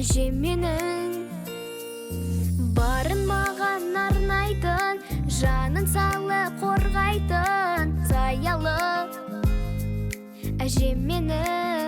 әжем менің. Барын маған арнайтын, жанын салып қорғайтын, заялы әжем менің.